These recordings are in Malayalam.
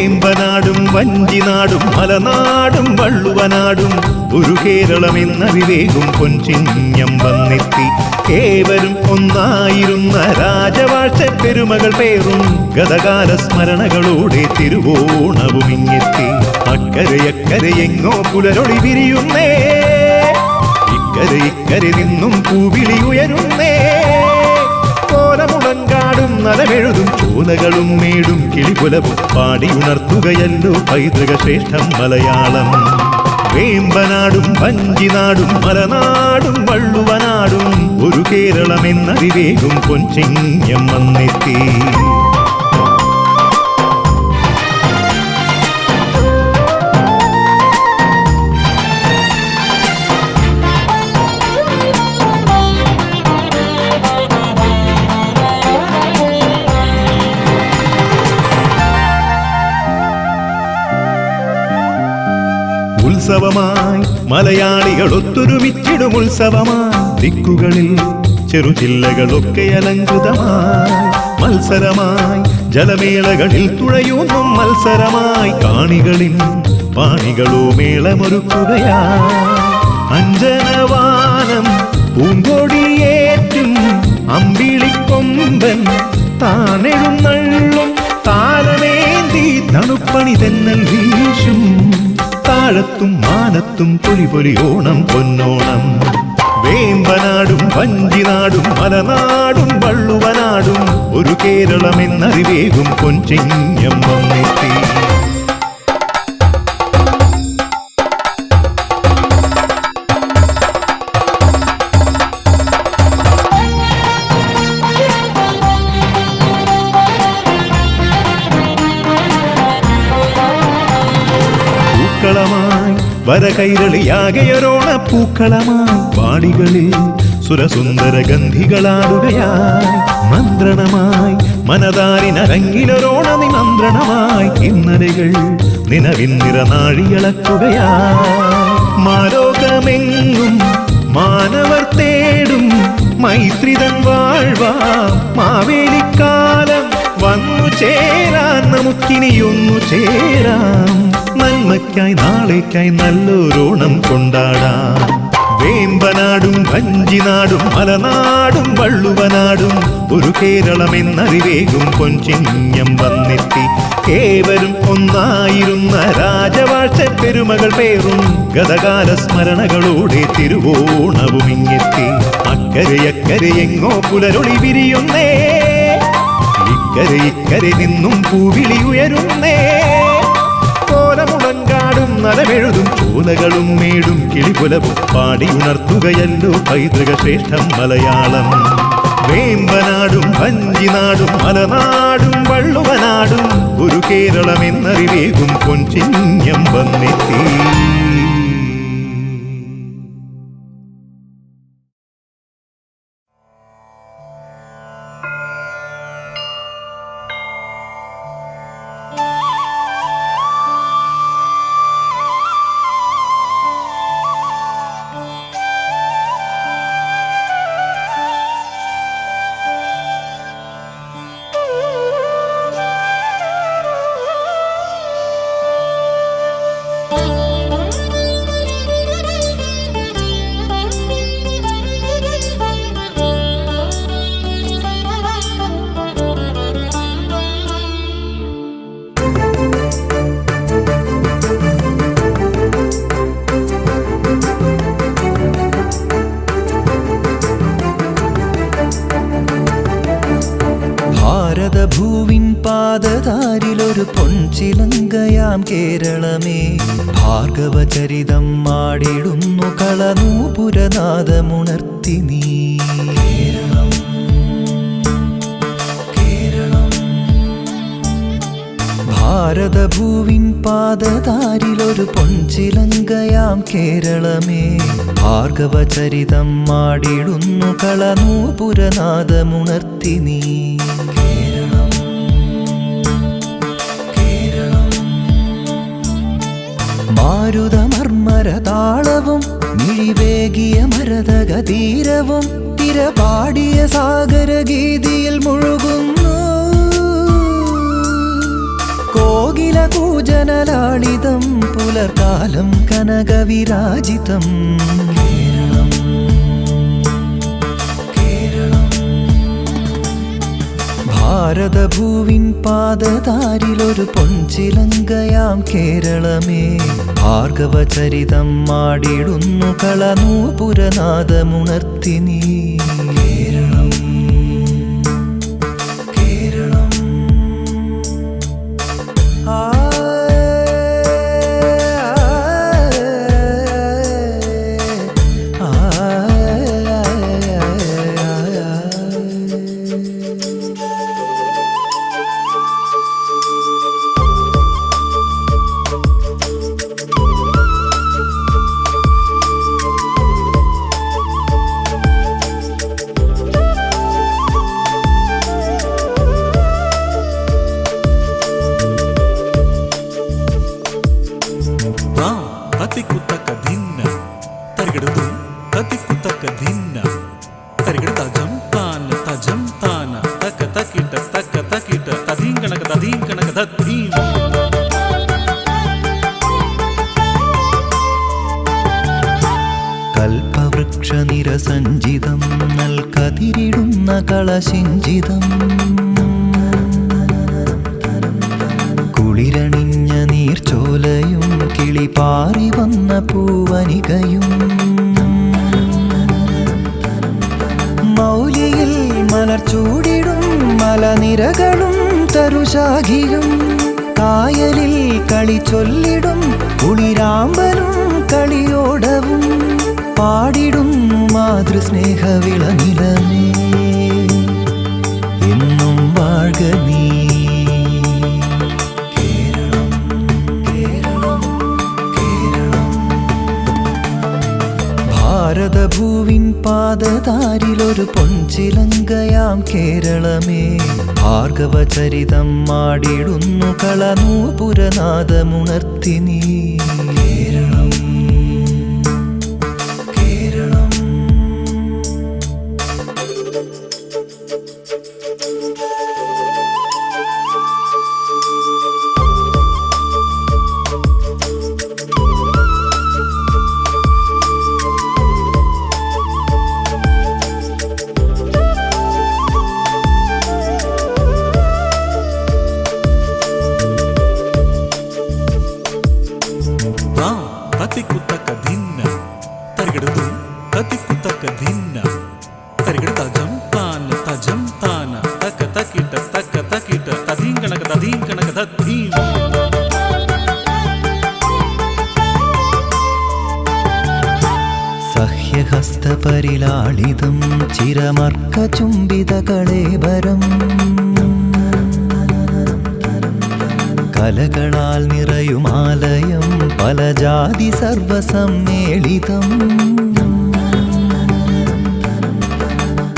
വേമ്പനാടും വഞ്ചിനാടും മലനാടും വള്ളുവനാടും ഒരു കേരളമെന്ന വിവേകും പൊൻചിങ്ങം വന്നെത്തി. ഏവരും ഒന്നായിരുന്ന രാജവാഴ്ച പെരുമകൾ പേറും ഗതകാല സ്മരണകളോടെ തിരുവോണവും ഇങ്ങെത്തി. അക്കരയക്കരയെങ്ങോ പുലരൊളി വിരിയുന്നേ, ഇക്കരെ നിന്നും പൂവിളി ഉയരുന്നേ. കോലമുളങ്കാടും നലമെഴുതും ചോലകളും മേടും കിളിപുലവും പാടിയുണർത്തുകയല്ലോ പൈതൃക ശ്രേഷ്ഠം മലയാളം. വേമ്പനാടും വഞ്ചിനാടും മലനാടും വള്ളുവനാടും ഒരു കേരളമെന്ന വിവേകും പൊൻചിങ്ങം വന്നെത്തി. ഉത്സവമായി മലയാളികൾ ഒത്തൊരുമിച്ചിടും ഉത്സവമായി ദിക്കുകളിൽ ചെറുജില്ലകളൊക്കെ അലങ്കൃതമായി. മത്സരമായി ജലമേളകളിൽ തുഴയൂന്നും മത്സരമായി കാണികളിൻ പാണികളോ മേളമൊരുക്കുകയായി. അഞ്ജനവാനം പൂങ്കൊടിയേറ്റും അമ്പിളിക്കൊമ്പൻ താനെഴുന്നള്ളും താലമേന്തി തണുപ്പണി തെന്നൽ വീശും. താഴത്തും മാനത്തും പൊലി ഓണം പൊന്നോണം. വേമ്പനാടും വഞ്ചിനാടും മലനാടും വള്ളുവനാടും ഒരു കേരളമെന്നറിവേകും പൊൻചിങ്ങം വന്നെത്തി. പൂക്കളമായി വരകൈരളിയാകെയൊരോണ പൂക്കളമായി വാടികളിൽ സുരസുന്ദര ഗന്ധികളാടുകയായി. മന്ത്രണമായി മനതാരിനരങ്ങിലൊരോണ നിമന്ത്രണമായി ഇന്നലകൾ നിലവിൻ നിറനാഴിയളക്കുകയായി. മാലോകമെങ്ങും മാനവർ തേടും മൈത്രിതൻ വാഴ്വാ മാവേലിക്കാലം വന്നു ചേരാൻ നമുക്കിനിയൊന്നു ചേരാം. നന്മയ്ക്കായി നാളേക്കായി നല്ലൊരോണം കൊണ്ടാടാം. വേമ്പനാടും വഞ്ചിനാടും മലനാടും വള്ളുവനാടും ഒരു കേരളമെന്നറിവേകും പൊൻചിങ്ങം വന്നെത്തി. ഏവരും ഒന്നായിരുന്ന രാജവാഴ്ച പെരുമകൾ പേറും ഗതകാല സ്മരണകളോടെ തിരുവോണവും ഇങ്ങെത്തി. അക്കരയക്കരയെങ്ങോ പുലരൊളി വിരിയുന്നേ, ഇക്കരെ നിന്നും പൂവിളി ഉയരുന്നേ. കോലമുളങ്കാടും നലമെഴുതും ചോലകളും മേടും കിളിപുലവും പാടിയുണർത്തുകയല്ലോ പൈതൃക ശ്രേഷ്ഠം മലയാളം. വേമ്പനാടും വഞ്ചിനാടും മലനാടും വള്ളുവനാടും ഒരു കേരളമെന്നറിവേകും പൊൻചിങ്ങം വന്നെത്തി. ഭാരതഭൂവിൻ പാദതാരിലൊരു പൊൻചിലങ്കയാം കേരളമേ, ഭാർഗവചരിതം മാടിടുന്നു കളനൂപുരനാദമുണർത്തി നീ. കേരളം കേരളം ഭാരതഭൂവിൻ പാദതാരിലൊരു പൊൻചിലങ്കയാം കേരളമേ, ഭാർഗവചരിതം മാടിടുന്നു കളനൂപുരനാദമുണർത്തി നീ. മാരുതമർമരതാളവും മിഴിവേകിയ മരതകതീരവും തിരപാടിയ സാഗരഗീതിയിൽ മുഴുകുന്നു. കോകില കോകിലകൂജനലാളിതം പുലർകാലം കനകവിരാജിതം ഭാരതഭൂവിൻ പാദതാരിലൊരു പൊൻചിലങ്കയാം കേരളമേ ഭാർഗവചരിതം മാടിടുന്നു കളനൂപുരനാദമുണർത്തി നീ കേരളം കേരളം കൽപ്പവൃക്ഷനിരസഞ്ചിതം നൽകതിരിടുന്ന കളശിഞ്ചിതം കുളിരണിഞ്ഞ നീർച്ചോലയും കിളിപാറി വന്ന പൂവനികയും മൗലിയിൽ മലർച്ചൂടിടും മലനിരകളും തരുശാഖിയും കായലിൽ കളി ചൊല്ലിടും കുളിരാമ്പലും കളിയോടവും പാടിടുന്നു മാതൃസ്നേഹവിളനിലമേ എന്നും വാഴ്ക നീ കേരളം കേരളം കേരളം ഭാരതഭൂവിൻ പാദതാരിലൊരു പൊൻചിലങ്കയാം കേരളമേ ഭാർഗവചരിതം മാടിടുന്നു കളനൂപുരനാദമുണർത്തി നീ കേരളം കേരളം സഹ്യഹസ്തപരിലാളിതം ചിരമർക്കചുംബിതകളേവരം കലകളാൽ നിറയുമാലയം പല ജാതി സർവസമ്മേളിതം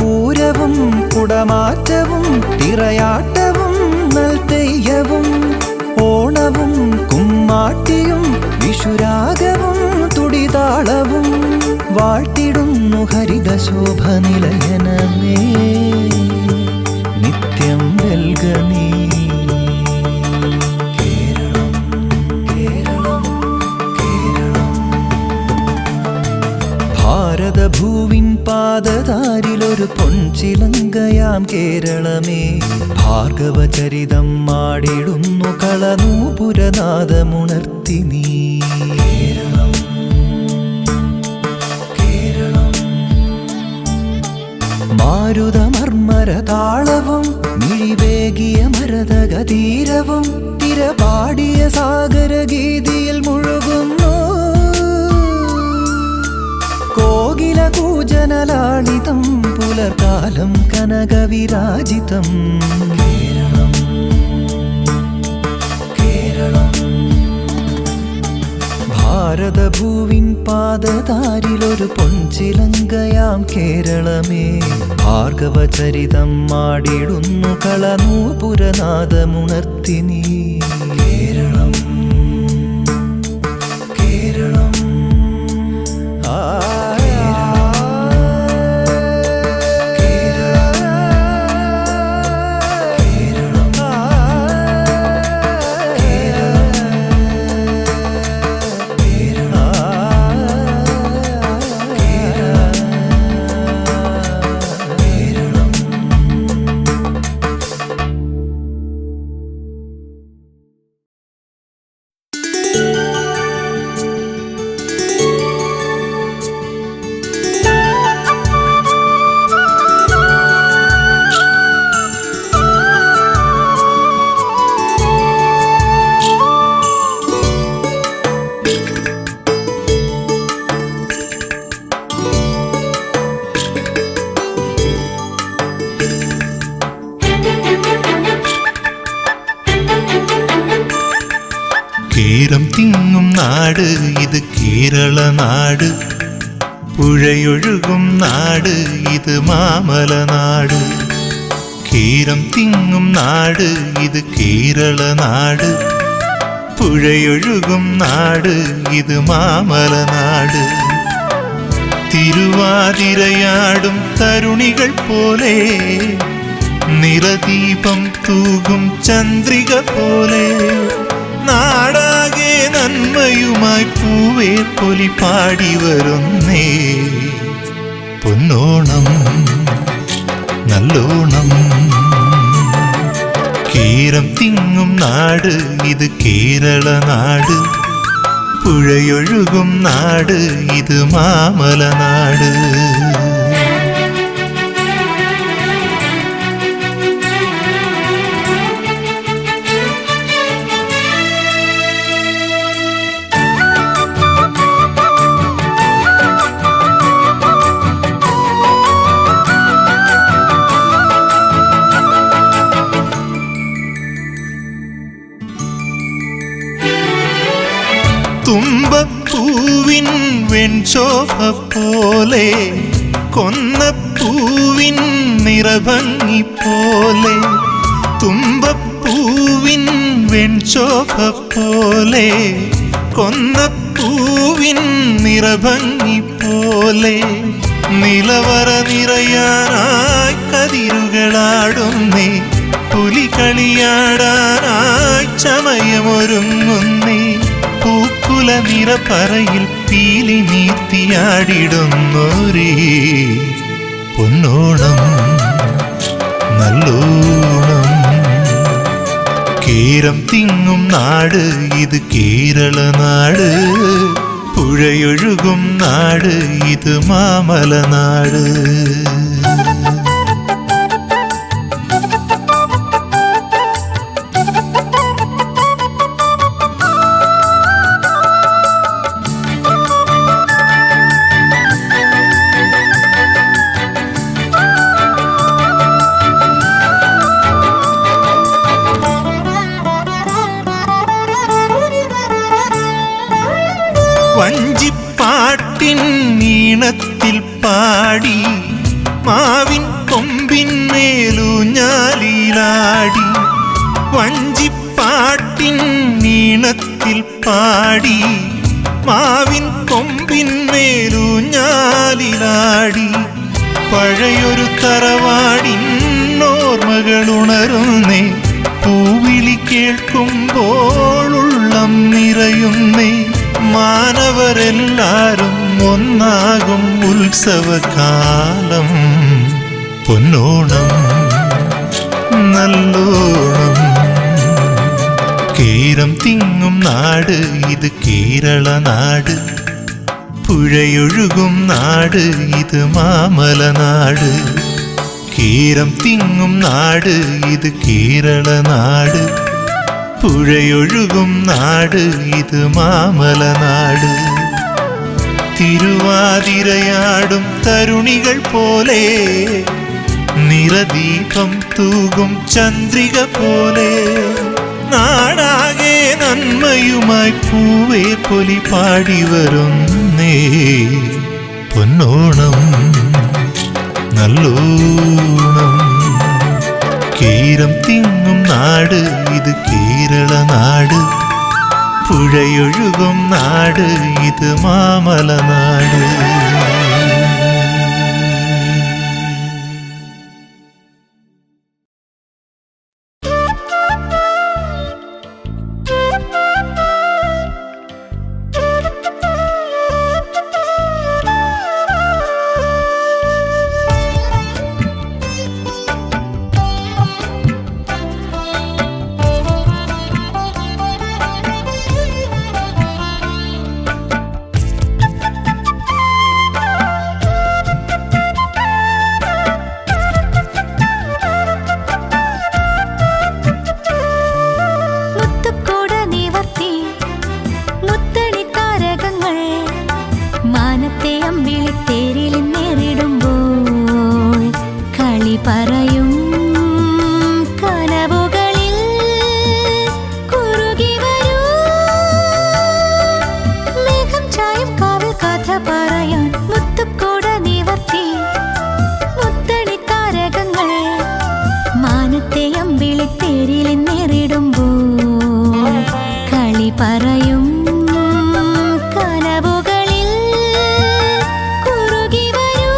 പൂരവും കുടമാറ്റവും തിറയാട്ടവും നൽതെയ്യവും ഓണവും കുമ്മാട്ടിയും വിഷുരാഗവും തുടിതാളവും വാഴ്ത്തിടുന്നു ഹരിതശോഭനിലയനമേ നിത്യം വെൽക നീ കേരളം കേരളം കേരളം ഭാരതഭൂവിൻ പാദതാരിലൊരു പൊൻചിലങ്കയാം കേരളമേ ഭാർഗവചരിതം മാടിടുന്നു കളനൂപുരനാദമുണർത്തി നീ കേരളം മാരുതമർമരതാളവും മിഴിവേകിയ മരതകതീരവും തിരപാടിയ സാഗരഗീതിയിൽ മുഴുകുന്നു കോകിലകൂജനലാളിതം പുലർകാലം കനകവിരാജിതം കേരളം കേരളം ഭാരതഭൂവിൻ പാദതാരിലൊരു പൊൻചിലങ്കയാം കേരളമേ ഭാർഗവചരിതം മാടിടുന്നു കളനൂപുരനാദമുണർത്തി നീ കേരളം കേരളം കേരളം കേരളം കേരം തിങ്ങും നാട് ഇത് കേരള നാട്, പുഴയൊഴുകും നാട് ഇത് മാമലനാട്. കേരം തിങ്ങും നാട് ഇത് കേരള നാട്, പുഴയൊഴുകും നാട് ഇത് മാമലനാട്. തിരുവാതിരയാടും തരുണികൾ പോലെ, നിറദീപം തൂകും ചന്ദ്രിക പോലെ, നാടാകെ നന്മയുമായി പൂവേ പൊലി പാടി വരുന്നേ. പൊന്നോണം നല്ലോണം, കേരം തിങ്ങും നാട് ഇത് കേരള നാട്, പുഴയൊഴുകും നാട് ഇത് മാമലനാട്. തുമ്പപ്പൂവിൻ വെൺശോഭ പോലെ, കൊന്നപ്പൂവിൻ നിറഭംഗി പോലെ. തുമ്പപ്പൂവിൻ വെൺശോഭ പോലെ, കൊന്നപ്പൂവിൻ നിറഭംഗി പോലെ. നിലവറ നിറയാനായി കതിരുകളാടുന്നേ, പുലികളിയാടാനായി ചമയമൊരുങ്ങുന്നേ. പൂക്കുല നിറപ്പറയിൽ പീലി നീത്തിയാടിടുന്നോരേ. പൊന്നോണം നല്ലോണം, കേരം തിങ്ങും നാട് ഇത് കേരള നാട്, പുഴയൊഴുകും നാട് ഇത് മാമലനാട്. വഞ്ചിപ്പാട്ടിൻ ഈണത്തിൽ പാടി, മാവിൻ കൊമ്പിന്മേലൂഞ്ഞാലിലാടി. വഞ്ചിപ്പാട്ടിൻ ഈണത്തിൽ പാടി, മാവിൻ കൊമ്പിന്മേലൂഞ്ഞാലിലാടി. പഴയൊരു തറവാടിൻ ഓർമ്മകളുണരുന്നേ, പൂവിളി കേൾക്കുമ്പോൾ ഉള്ളം നിറയുന്നേ. മാനവരെല്ലാരും ഒന്നാകും ഉത്സവകാലം. പൊന്നോണം നല്ലോണം, കേരം തിങ്ങും നാട് ഇത് കേരള നാട്, പുഴയൊഴുകും നാട് ഇത് മാമലനാട്. കേരം തിങ്ങും നാട് ഇത് കേരള നാട്, പുഴയൊഴുകും നാട് ഇത് മാമലനാട്. തിരുവാതിരയാടും തരുണികൾ പോലെ, നിറദീപം തൂകും ചന്ദ്രിക പോലെ, നാടാകെ നന്മയുമായി പൂവേ പൊലി പാടി വരുന്നേ. പൊന്നോണം നല്ലോണം, കേരം തിങ്ങും നാട് ഇത് കേരള നാട്, പുഴയൊഴുകും നാട് ഇത് മാമലനാട്. പറയും കനവുകളിൽ കുറുകി വരൂ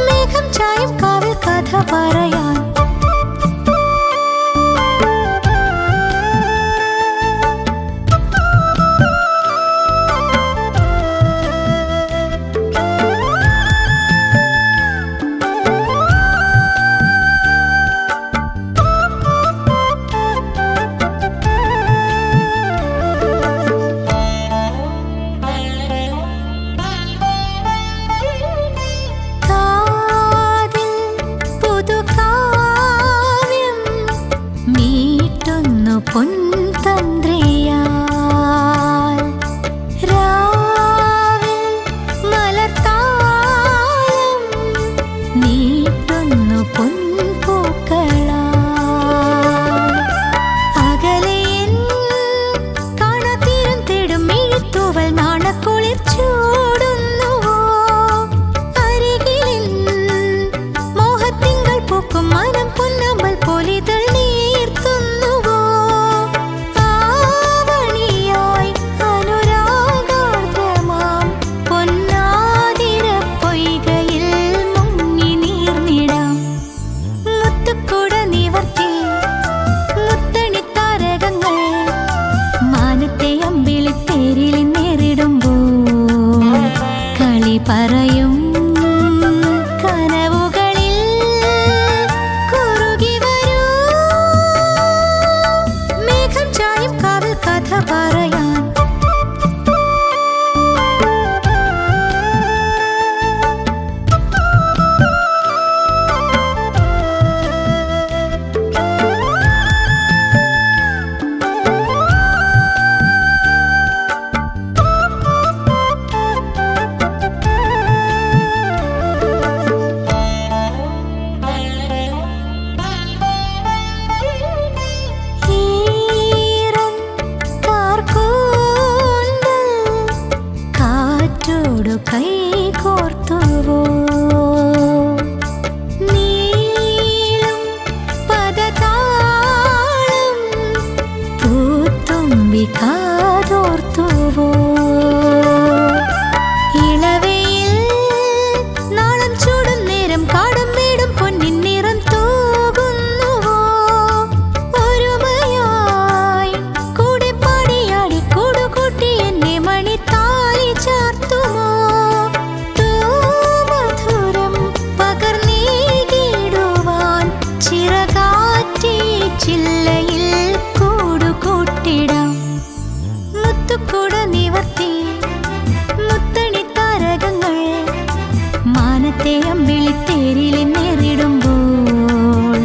മേഘം ചായും കാവിൽ കഥ പറയാൻ പൊൻതന്ത്രിയാൽ രാവിൽ മലർത്താളം നീട്ടുന്നു പൊൻപൂക്കളാൽ അകലെയൻ കാണാത്തീരം തേടും മിഴിത്തൂവൽ നാണക്കുളിർ ചൂടുന്നുവോ അരികിലിൻ മോഹത്തിങ്കൾ പൂക്കും മനം പൊന്നമ്പൽ പോലിതൾ പറയും കനവുകളിൽ കുറുകി വരൂ മേഘം ചായും കാവിൽ കഥ പറയാൻ കൈ കോർത്തുവോ നീളും പദതാളം പൂത്തുമ്പി കാതോർത്തുവോ ഇളവയിൽ നാളം ചൂടും നേരം കാടും വീടും പൊന്നിൻ നിറം തൂകുന്നുവോ ഒരുമയായി കൂടെ പാടിയാടി കൂടുകൂട്ടി എന്നെ മണിത്താലി ചാർത്തുമോ ചില്ലയിൽ കൂടുകൂട്ടിടാം മുത്തുക്കൂട നിവർത്തി മുത്തണി താരകങ്ങൾ മാനത്തെ അമ്പിളിത്തേരിൽ നേരിടുമ്പോൾ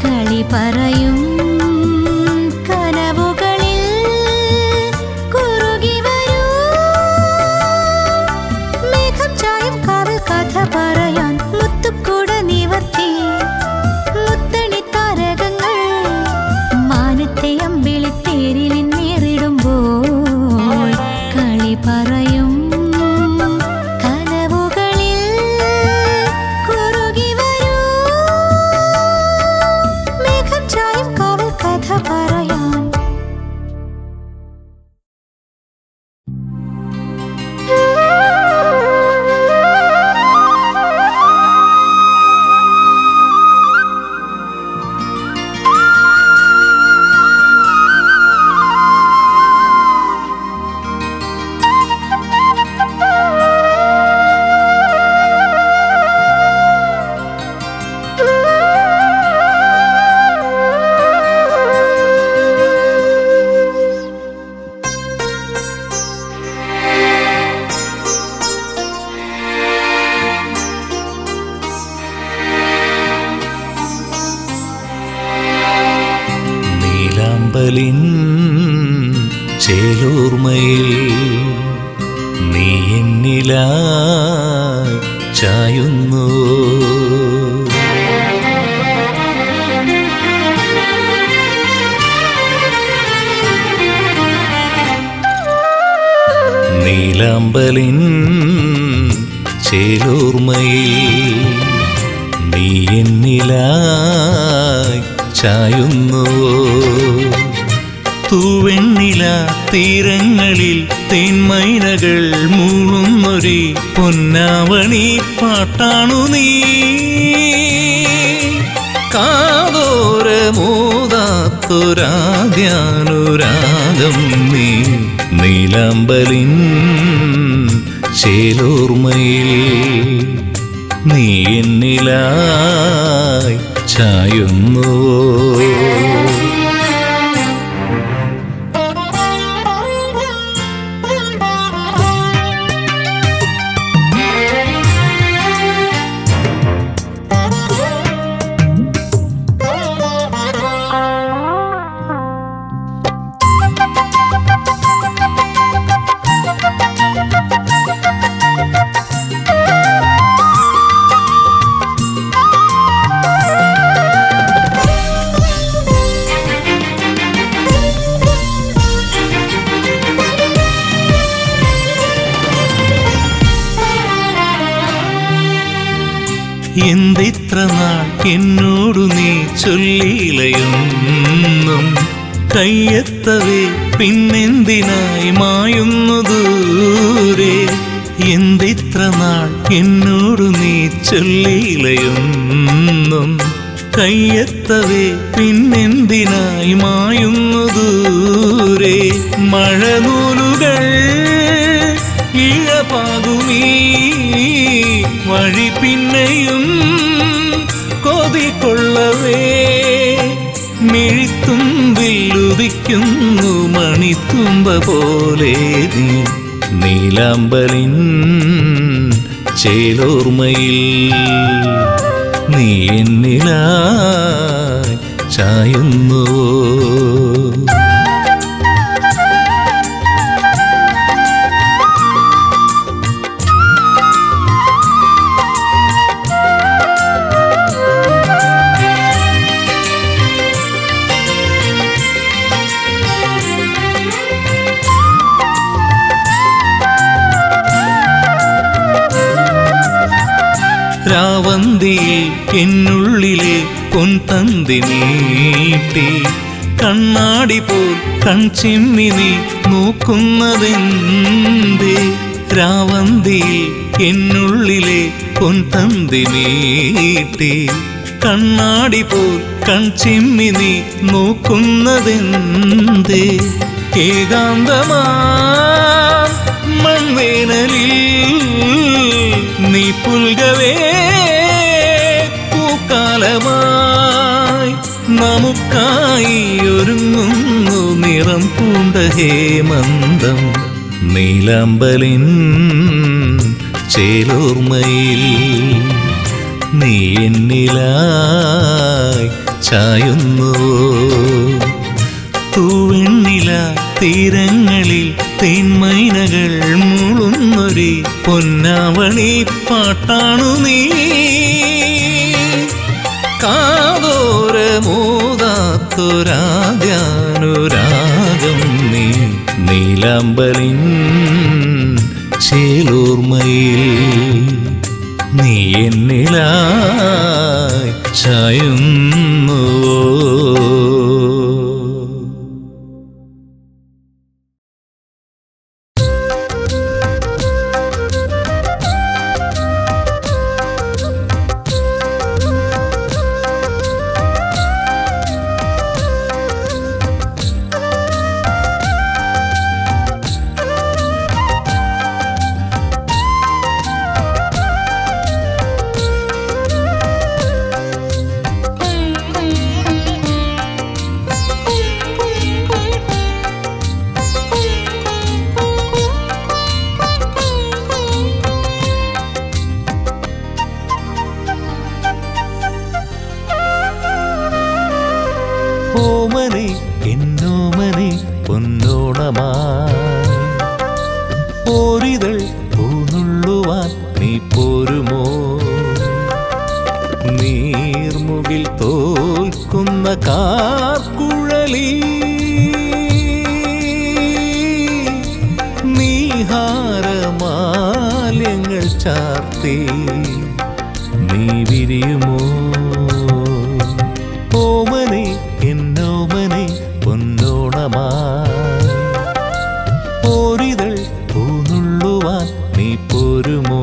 കളി പറയും കനവുകളിൽ കുറുകി വരൂ മേഘം ചായും കാവിൽ കഥ പറയാൻ മുത്തുക്കൂട നിവർത്തി മുത്തണി താരകങ്ങൾ മാനത്തെ അമ്പിളിത്തേരിൽ നേരിടുമ്പോൾ കളി പറയും കനവുകളിൽ കുറുകി വരൂ മേഘം ചായും കാവിൽ കഥ പറയാൻ നീലാമ്പലിൻ ചേലൂർമയിൽ നീ എന്നിലായി ചായുന്നു നീലാമ്പലിൻ ചേലൂർമയിൽ നീ എന്നിലായി ചായുന്നു തൂവെണ്ണില തീരങ്ങളിൽ തേന്മൈനകൾ മൂളുന്നൊരു പൊന്നാവണി പാട്ടാണു നീ. കാതോരമോദാത്തൊരാദ്യാനുരാഗം നീ. നീലാമ്പലിൻ ചേലോർമയിൽ നീ എന്നിലായി ചായുന്നുവോ. എന്തിത്ര നാൾ എന്നോടു നീ ചൊല്ലിയിലയൊന്നും കയ്യെത്തവേ പിന്നെന്തിനായി മായുന്നു ദൂരെ. എന്തിത്ര നാൾ എന്നോടു നീ ചൊല്ലിയിലയൊന്നും കയ്യെത്തവേ പിന്നെന്തിനായി മായുന്നു ദൂരെ. മഴനൂലുകൾ ഇഴപാകുമീ വഴി പിന്നെയും കൊതികൊള്ളവേ. മിഴിത്തുമ്പിലുദിക്കുന്നു മണിത്തുമ്പ പോലെ നീ. നീലാമ്പലിൻ ചേലോർമയിൽ നീ എന്നിലായി ചായുന്നുവോ. രാവന്തിയിൽ എന്നുള്ളിലെ പൊൻതന്തി നീട്ടി കണ്ണാടി പോൽ കൺചിമ്മി നീ നോക്കുന്നതെന്തേ. രാവന്തിയിൽ എന്നുള്ളിലെ പൊൻതന്തി നീട്ടി കണ്ണാടി പോൽ കൺചിമ്മി നീ നോക്കുന്നതെന്തേ. ഏകാന്തമാ മൺവേനലിൽ നീ പുൽകവേ പൂക്കാലമായി നമുക്കായി ഒരുങ്ങുന്നു നിറം പൂണ്ട ഹേമന്തം. നീലാമ്പലിൻ ചേലോർമയിൽ നീ എന്നിലായി ചായുന്നുവോ. തൂവെണ്ണില തീരങ്ങളിൽ തേന്മൈനകൾ മൂളുന്നൊരു പൊന്നാവണി പാട്ടാണു നീ. കാതോരമോദാത്തൊരാദ്യാനുരാഗം നീ. നീലാമ്പലിൻ ചേലോർമയിൽ നീ എന്നിലായി ചായുന്നുവോ. ഓമനെ എന്നോമനെ പൊന്നോണമായി ഓരിതൾ പൂന്നുള്ളുവാൻ നീ പോരുമോ. നീർമുകിൽ തോൽക്കുന്ന കാർക്കുഴലി നീഹാരമാല്യങ്ങൾ ചാർത്തി നീ വിരിയുമോ. ഓമനെ എന്നോമനെ പൊന്നോണമായി ഒരിതൾ പൂനുള്ളുവാൻ നീ പോരുമോ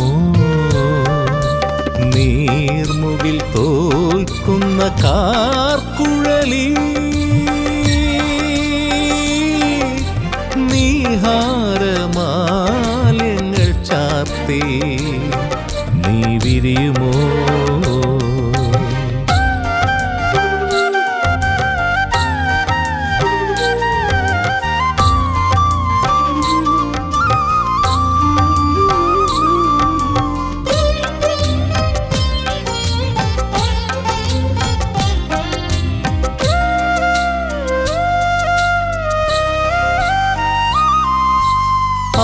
നീർമുകിൽ തോൽക്കുന്ന കാർക്കുഴലി നീഹാരമാല്യങ്ങൾ ചാർത്തി നീ വിരിയുമോ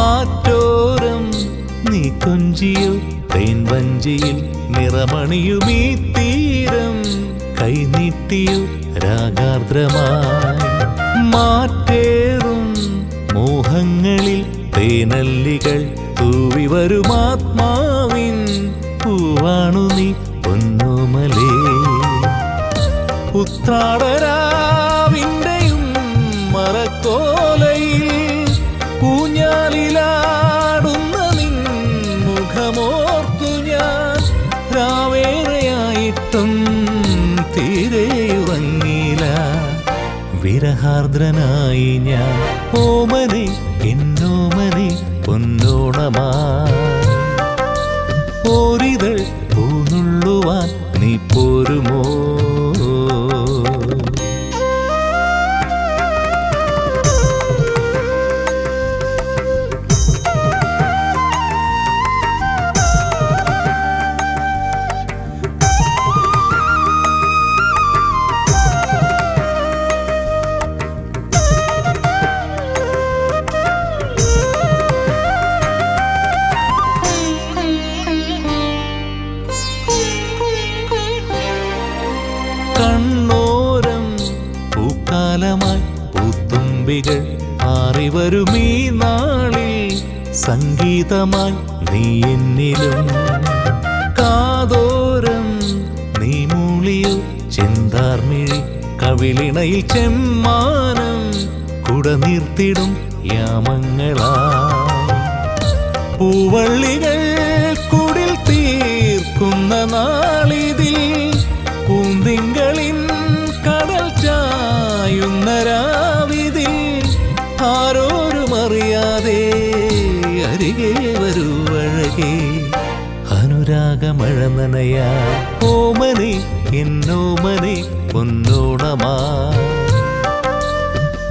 ആറ്റോരം നീ കൊഞ്ചിയോ തേൻ വഞ്ചിയിൽ നിറമണിയുമീ തീരം കൈനീട്ടിയോ രാഗാർദ്രമായി മാറ്റേറും മോഹങ്ങളിൽ തേനല്ലികൾ തൂവി വരുമാത്മാവിൻ പൂവാണു നീ പൊന്നോമലേ ഉത്രാടരാവിൻ്റെയും മറക്കോലയിൽ ഊഞ്ഞാലിലാടുന്ന നിൻ മുഖമോർത്തു ഞാൻ രാവേറെയായിട്ടും തീരെയുറങ്ങില്ല വിരഹാർദ്രനായി ഞാൻ ഓമനെ എന്നോമനെ പൊന്നോണമാ ഒരിതൾ പൂനുള്ളുവാൻ നീ പോരുമോ കണ്ണോരം പൂക്കാലമായി പൂത്തുമ്പികൾ മാറിവരുമീ നാളിൽ സംഗീതമായി നീ എന്നിലും കാതോരം നീ മൂളിയോ ചെന്താർമിഴി കവിളിണയിൽ ചെമ്മാനം കുടനീർത്തിടും യാമങ്ങളായി പൂവള്ളികൾ കുടിൽ തീർക്കുന്ന നാളിതിൽ പൂന്തിങ്കളിൻ കടൽ ചായുന്ന രാവിതിൽ ആരോരുമറിയാതെ അരികെ വരൂ അഴകേ അനുരാഗമഴ നനയാ ഓമനെ എന്നോമനെ പൊന്നോണമാ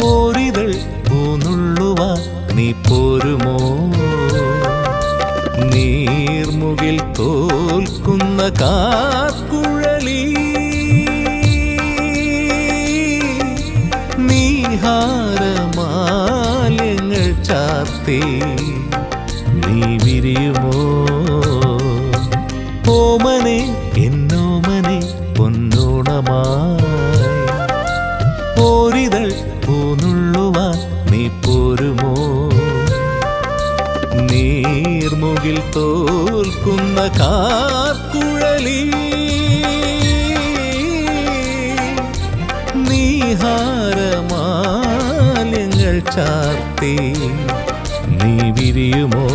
ഒരിതൾ പൂനുള്ളുവാ നീ പോരുമോ നീർമുകിൽ തോൽക്കുന്ന കാർക്കുഴലി നീഹാരമാല്യങ്ങൾ ചാർത്തി നീ വിരിയുമോ ഓമനെ എന്നോമനെ പൊന്നോണമായി ഒരിതൾ പൂനുള്ളുവാൻ നീ പോരുമോ നീർമുകിൽ തോൽക്കുന്ന കാർക്കുഴലി നീഹാരമാല്യങ്ങൾ ചാർത്തി നീ വിരിയുമോ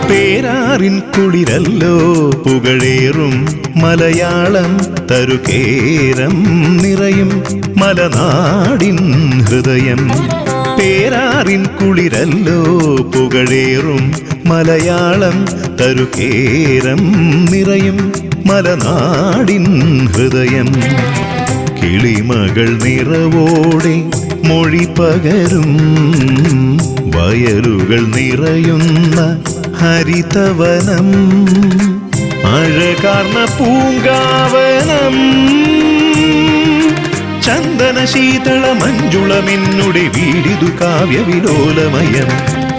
പേരാറിൻ കുളിരല്ലോ പുകഴേറും മലയാളം തരുകേരം നിറയും മലനാടിൻ ഹൃദയം പേരാറിൻ കുളിരല്ലോ പുകഴേറും മലയാളം തരുകേരം നിറയും മലനാടിൻ ഹൃദയം കിളിമകൾ നിറവോടെ മൊഴി പകരും വയലുകൾ നിറയുന്ന ഹരിതവനം അഴകാർന്ന പൂങ്കാവനം ചന്ദന ശീതള മഞ്ജുളമെന്നുടെ വീടിതു കാവ്യവിലോലമയം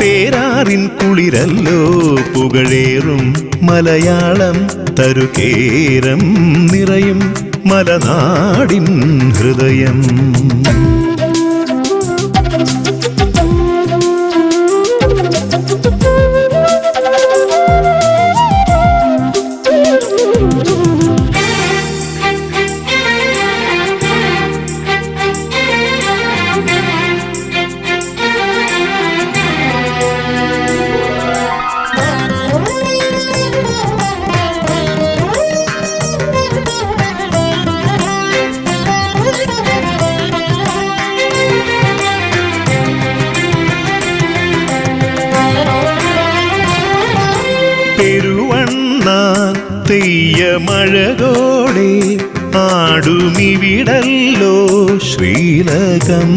പേരാറിൻ കുളിരല്ലോ പുകഴേറും മലയാളം തരുകേരം നിറയും മലനാടിൻ ഹൃദയം. പെരുവണ്ണാൻ തെയ്യമഴകോടെ ആടുമിവിടല്ലോ ശ്രീലകം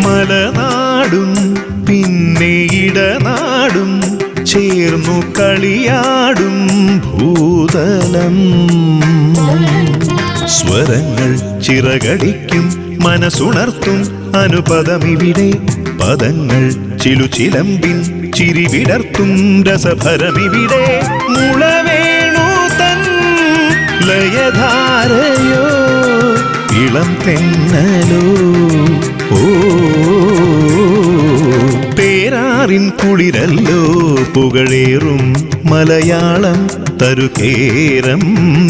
മലനാടും പിന്നെ ഇടനാടും ചേർന്നു കളിയാടും ഭൂതലം. സ്വരങ്ങൾ ചിറകടിക്കും മനസ്സുണർത്തും അനുപദമിവിടെ പദങ്ങൾ ചിലുചിലമ്പിൻ ചിരിവിടർത്തും രസഭരമിവിടെ മുളവേണു തൻ ലയധാരയോ ഇളം തെന്നലോ ഓ പേരാറിൻ കുളിരല്ലോ പുകഴേറും മലയാളം തരുകേരം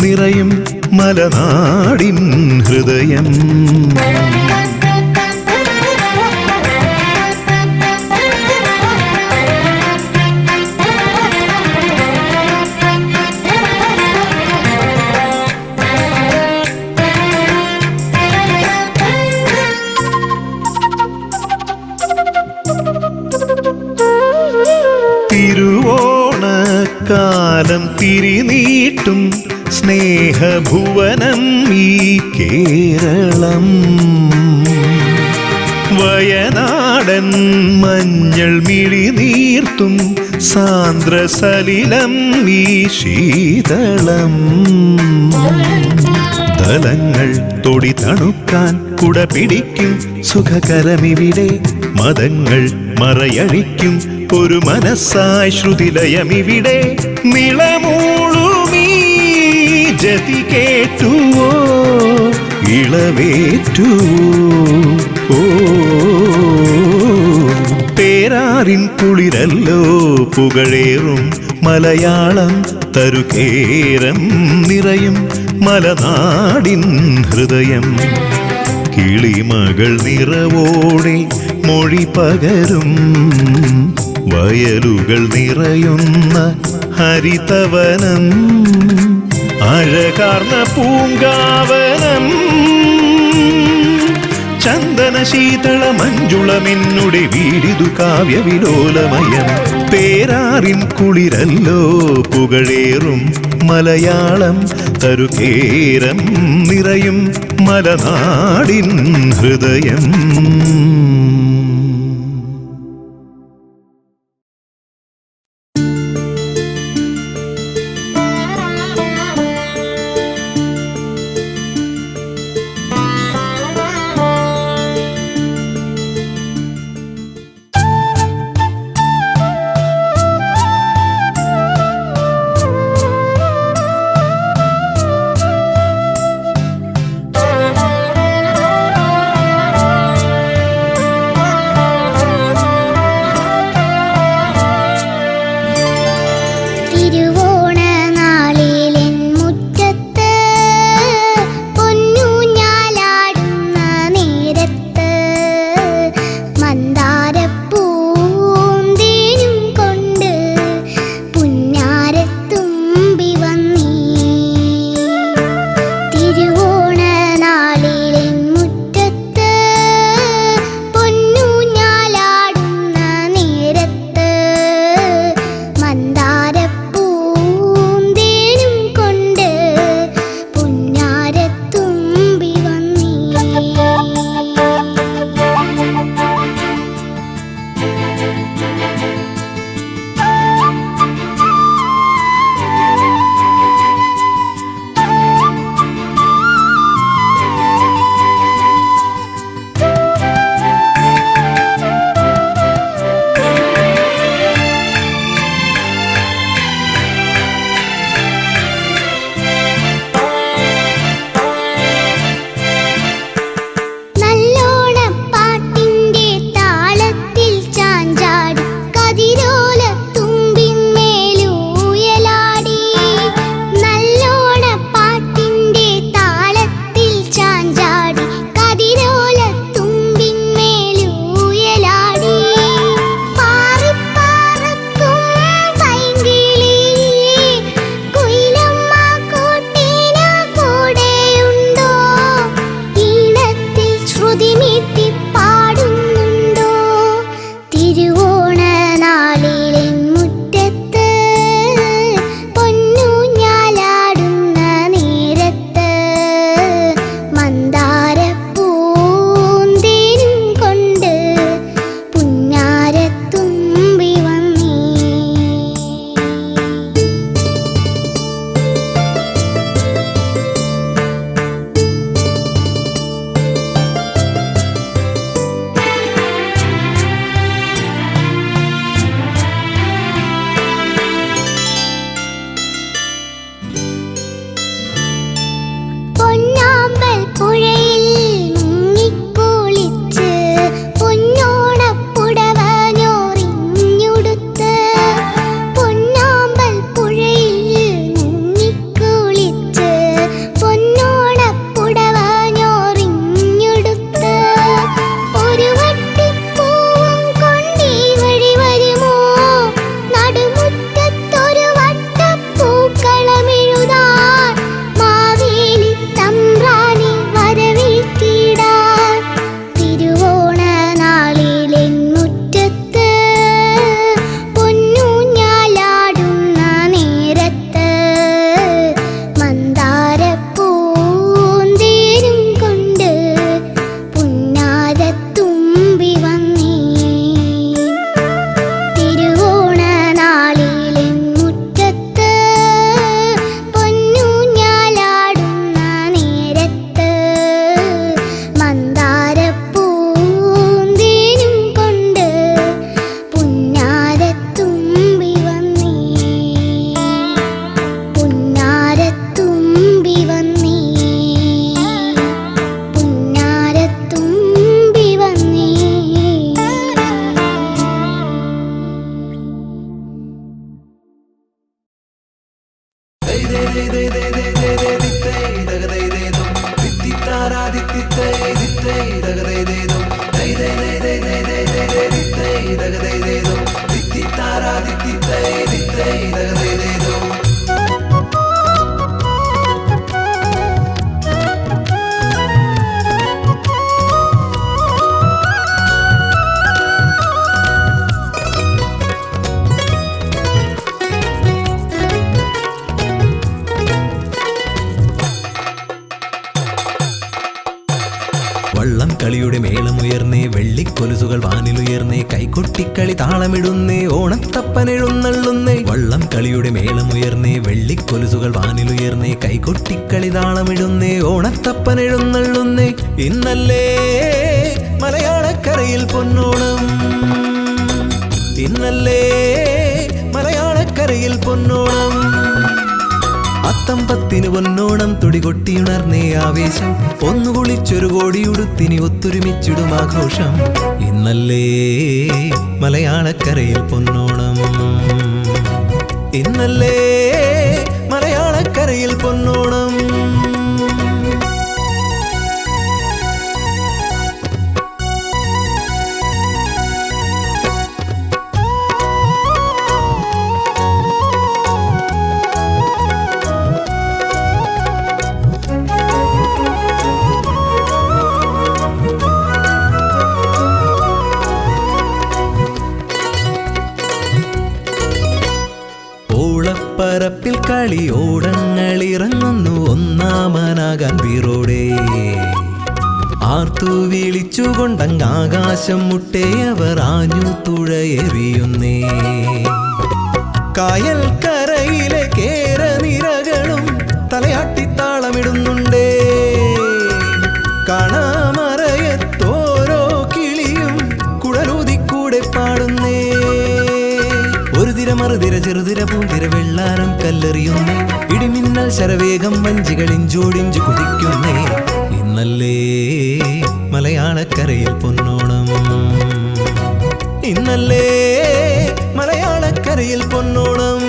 നിറയും മലനാടിൻ ഹൃദയം. തിരുവോണക്കാലം തിരിനീട്ടും സ്നേഹഭുവനം ഈ കേരളം വയനാടൻ മഞ്ഞൾ മിഴിനീർത്തും സാന്ദ്രസലിലം ഈ ശീതളം. തലങ്ങൾ തൊടി തണുക്കാൻ കുട പിടിക്കും സുഖകരമിവിടെ മതങ്ങൾ മറയഴിക്കും ഒരു മനസ്സായി ശ്രുതിലയമിവിടെ നിളമൂളുമീ ജതി കേട്ടുവോ ഇളവേറ്റുവോ ഓ പേരാറിൻ കുളിരല്ലോ പുകഴേറും മലയാളം തരുകേരം നിറയും മലനാടിൻ ഹൃദയം. കിളിമകൾ നിറവോടെ മൊഴി പകരും വയലുകൾ നിറയുന്ന ഹരിതവനം അഴകാർന്ന പൂങ്കാവനം ചന്ദന ശീതള മഞ്ജുളമെന്നുടെ വീടിതു കാവ്യവിലോലമയം പേരാറിൻ കുളിരല്ലോ പുകഴേറും മലയാളം തരുകേരം നിറയും മലനാടിൻ ഹൃദയം. വള്ളം കളിയുടെ മേളമുയർന്നേ, വെള്ളിക്കൊലുസുകൾ വാനിലുയർന്നേ, കൈകൊട്ടിക്കളി താളമിടുന്നേ, ഓണത്തപ്പനെഴുന്നള്ളുന്നേ. വള്ളം കളിയുടെ മേളമുയർന്നേ, വെള്ളിക്കൊലുസുകൾ വാനിലുയർന്നേ, കൈകൊട്ടിക്കളി താളമിടുന്നേ, ഓണത്തപ്പനെഴുന്നള്ളുന്നേ. ഇന്നല്ലേ മലയാളക്കരയിൽ പൊന്നോണം, ഇന്നല്ലേ മലയാളക്കരയിൽ പൊന്നോണം. അത്തമ്പത്തിന് പൊന്നോണം തുടികൊട്ടിയുണർന്നേ ആവേശം, ഒന്നു കുളിച്ചൊരു കോടിയുടുത്തിനി ഒത്തൊരുമിച്ചിടും ആഘോഷം. ഇന്നല്ലേ മലയാളക്കരയിൽ പൊന്നോണം, ഇന്നല്ലേ മലയാളക്കരയിൽ പൊന്നോണം. ഓളപ്പരപ്പിൽ കളിയോടങ്ങളിറങ്ങുന്നു ഒന്നാമനാകാൻ വീറോടെ, ആർത്തു വിളിച്ചുകൊണ്ടങ്ങാകാശം മുട്ടേ അവർ ആഞ്ഞു തുഴയെറിയുന്നേ. കായൽ കരയിലെ കേരനിരകളും തലയാട്ടിത്താളമിടുന്നുണ്ടേ, കാണാമറയത്തോരോ കിളിയും കുഴലൂതിക്കൂടെ പാടുന്നേ. ഒരു തിര മറുതിര ചെറുതിര പൂതിര വെള്ളാരം കല്ലെറിയുന്നേ, ഇടിമിന്നൽ ശരവേഗം വഞ്ചികളിഞ്ചോടിഞ്ചു കുതിക്കുന്നേ. ഇന്നല്ലേ മലയാളക്കരയിൽ പൊന്നോണം, ഇന്നല്ലേ മലയാളക്കരയിൽ പൊന്നോണം.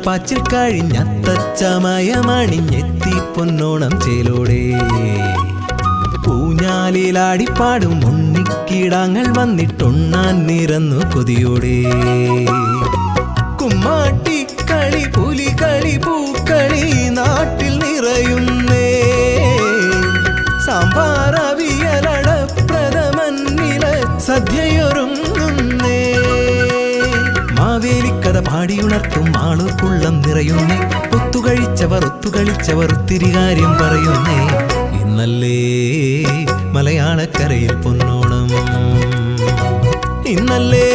പാച്ചിൽ കഴിഞ്ഞത്തച്ചമയമണിഞ്ഞെത്തി പൊന്നോണം ചേലോടെ, ഊഞ്ഞാലിലാടിപ്പാടും ഉണ്ണിക്കീടാങ്ങൾ വന്നിട്ടുണ്ണാൻ നിറന്നു കൊതിയോടെ. കുമ്മാട്ടിക്കളി പുലികളി പൂക്കളി നാട്ടിൽ നിറയുന്നേ, സാമ്പാറവിയലട പ്രഥമന്നില സദ്യയൊരുങ്ങുന്നേ. മാവേലിക്കഥ പാടിയുണർത്തും ആളുക്കുള്ളം നിറയുന്നേ, ഒത്തുകഴിച്ചവർ ഒത്തുകളിച്ചവർ ഒത്തിരി കാര്യം പറയുന്നേ. ഇന്നല്ലേ മലയാളക്കരയിൽ പൊന്നോണം, ഇന്നല്ലേ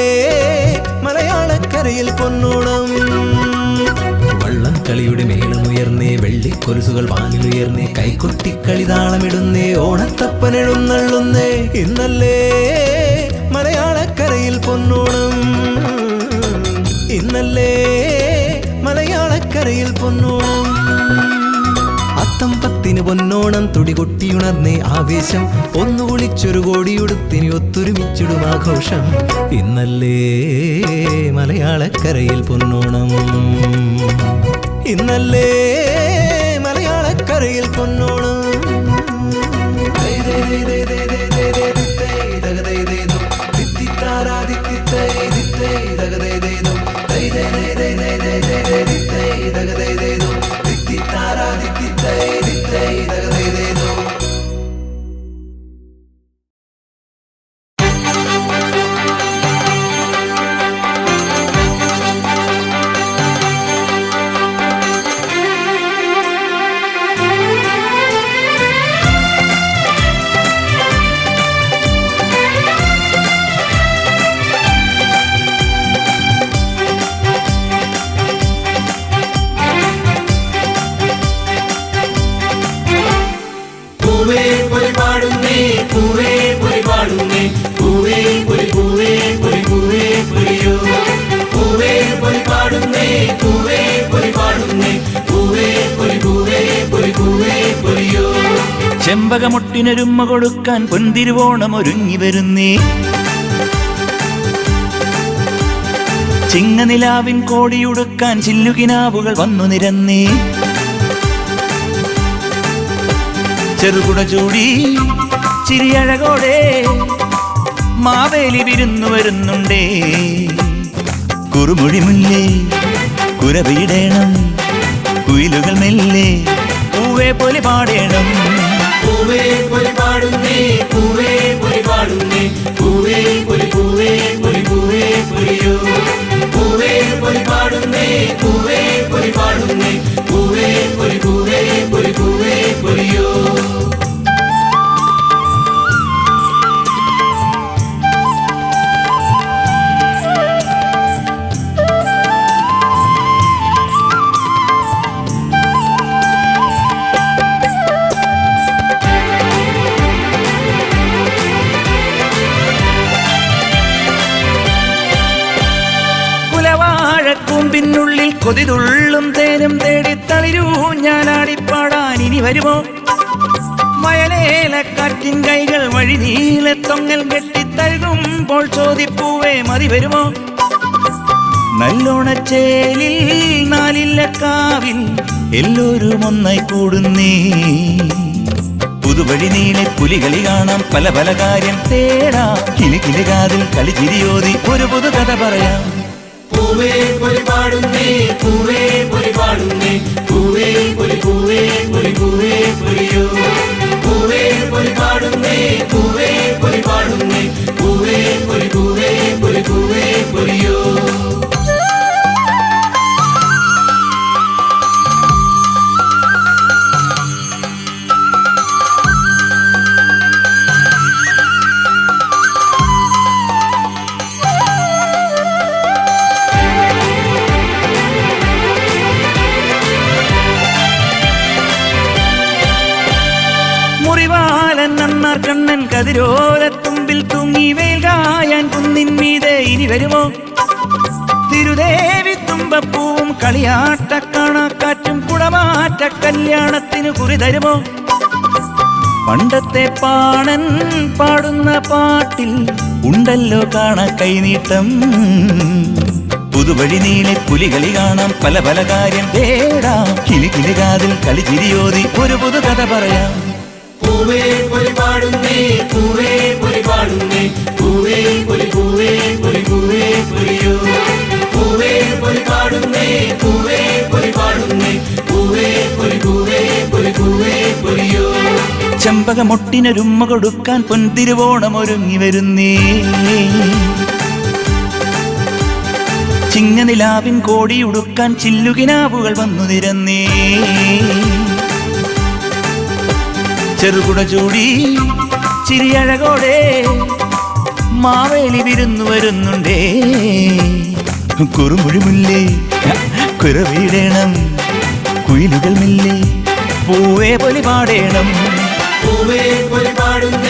മലയാളക്കരയിൽ പൊന്നോണം. വള്ളം കളിയുടെ മേളമുയർന്നേ, വെള്ളിക്കൊലുസുകൾ വാനിലുയർന്നേ, കൈകൊട്ടിക്കളി താളമിടുന്നേ, ഓണത്തപ്പനെഴുന്നള്ളുന്നേ. ഇന്നല്ലേ മലയാളക്കരയിൽ പൊന്നോണം, ഇന്നല്ലേ മലയാളക്കരയിൽ പൊന്നോണം. അത്തമ്പത്തിന് പൊന്നോണം തുടികൊട്ടിയുണർന്നേ ആവേശം, ഒന്നു കുളിച്ചൊരു കോടിയുടുത്തിനി ഒത്തൊരുമിച്ചിടും ആഘോഷം. ഇന്നല്ലേ മലയാളക്കരയിൽ പൊന്നോണം, ഇന്നല്ലേ മലയാളക്കരയിൽ പൊന്നോണം. പൂവേ പൊലി പാടുന്നേ പൂവേ പൊലി പാടുന്നേ പൂവേ പൊലി പൂവേ പൊലി പൂവേ പൊലിയോ പൂവേ പൊലി പാടുന്നേ പൂവേ പൊലി പാടുന്നേ പൂവേ പൊലി പൂവേ പൊലി പൂവേ പൊലിയോ ചെമ്പകമൊട്ടിനൊരുമ്മ കൊടുക്കാൻ പൊന്തിരുവോണം ഒരുങ്ങി വരുന്നേ ചിങ്ങനിലാവിൻ കോടിയുടുക്കാൻ ചില്ലുകിനാവുകൾ വന്നു നിരന്നേ ചെറുകുട ചൂടി ചിരിയഴകോടെ മാവേലി വിരുന്നു വരുന്നുണ്ടേ കുറുമൊഴി മുല്ലേ കുരവിടേണം കുയിലുകൾ മെല്ലെ പൂവേ പൊലി പാടേണം പൂവേ പൊലി പാടുന്നേ പൂവേ പൊലി പാടുന്നേ പൂവേ പൊലി പൂവേ പൊലി പൂവേ പൊലിയോ പൂവേ പൊലി പാടുന്നേ പൂവേ പൊലി പാടുന്നേ പൂവേ പൊലി പൂവേ പൊലി പൂവേ പൊലിയോ കൂമ്പിനുള്ളിൽ കൊതിതുള്ളും തേനും തേടി തളിരൂ ഞാനാടിപ്പാടാൻ ഇനി വരുമോ വയലേലക്കാറ്റിൻ കൈകൾ വഴി നീലെ തൊങ്ങൽ കെട്ടിത്തഴുകുമ്പോൾ ചോദിപ്പൂവേ മതി വരുമോ നല്ലോണച്ചേലിൽ നാലില്ലക്കാവിൽ എല്ലാവരും ഒന്നായി കൂടുന്നേ പുതുവഴി നീളെ പുലികളി കാണാം പല പല കാര്യം തേടാം കിളി കിളി കാതിൽ കളിച്ചിരിയോതി ഒരു പുതു കഥ പറയാം പൂവേ പൊലി പാടുന്നേ പൂവേ പൊലി പാടുന്നേ പൂവേ പൊലി പൂവേ പൊലി പൂവേ പൊലിയോ പൂവേ പൊലി പാടുന്നേ പൂവേ പൊലി പാടുന്നേ പൂവേ പൊലി പൂവേ പൊലി പൂവേ പൊലിയോ മുറിവാലൻ നന്നാർ കണ്ണൻ കതിരോലത്തുമ്പിൽ തൂങ്ങി വേൽകായാൻ കുന്നിൻ മീതെ ഇനി വരുമോ തിരുദേവി തുമ്പപ്പൂവും കളിയാട്ട കാണാക്കാറ്റും കുടമാറ്റ കല്യാണത്തിന് കുറി തരുമോ പണ്ടത്തെ പാണൻ പാടുന്ന പാട്ടിൽ ഉണ്ടല്ലോ കാണാ കൈനീട്ടം പുതുവഴി നീളെ പുലികളി കാണാം പല പല കാര്യം തേടാം കിളി കിളി കാതിൽ കളിച്ചിരിയോതി ഒരു പുതു കഥ പറയാം പൂവേ പൊലി പാടുന്നേ പൂവേ പൊലി പാടുന്നേ പൂവേ പൊലി പൂവേ പൊലി പൂവേ പൊലിയോ പൂവേ പൊലി പാടുന്നേ പൂവേ പൊലി പാടുന്നേ പൂവേ പൊലി പൂവേ പൊലി പൂവേ പൊലിയോ ചെമ്പകമൊട്ടിനൊരുമ്മ കൊടുക്കാൻ പൊന്തിരുവോണം ഒരുങ്ങി വരുന്നേ ചിങ്ങനിലാവിൻ കോടിയുടുക്കാൻ ചില്ലുകിനാവുകൾ വന്നു നിരന്നേ ചെറുകുട ചൂടി ചിരിയഴകോടെ മാവേലി വിരുന്നു വരുന്നുണ്ടേ കുറുമൊഴി മുല്ലേ കുരവിടേണം കുയിലുകൾ മെല്ലെ പൂവേ പൊലി പാടേണം പൂവേ പൊലി പാടുന്നേ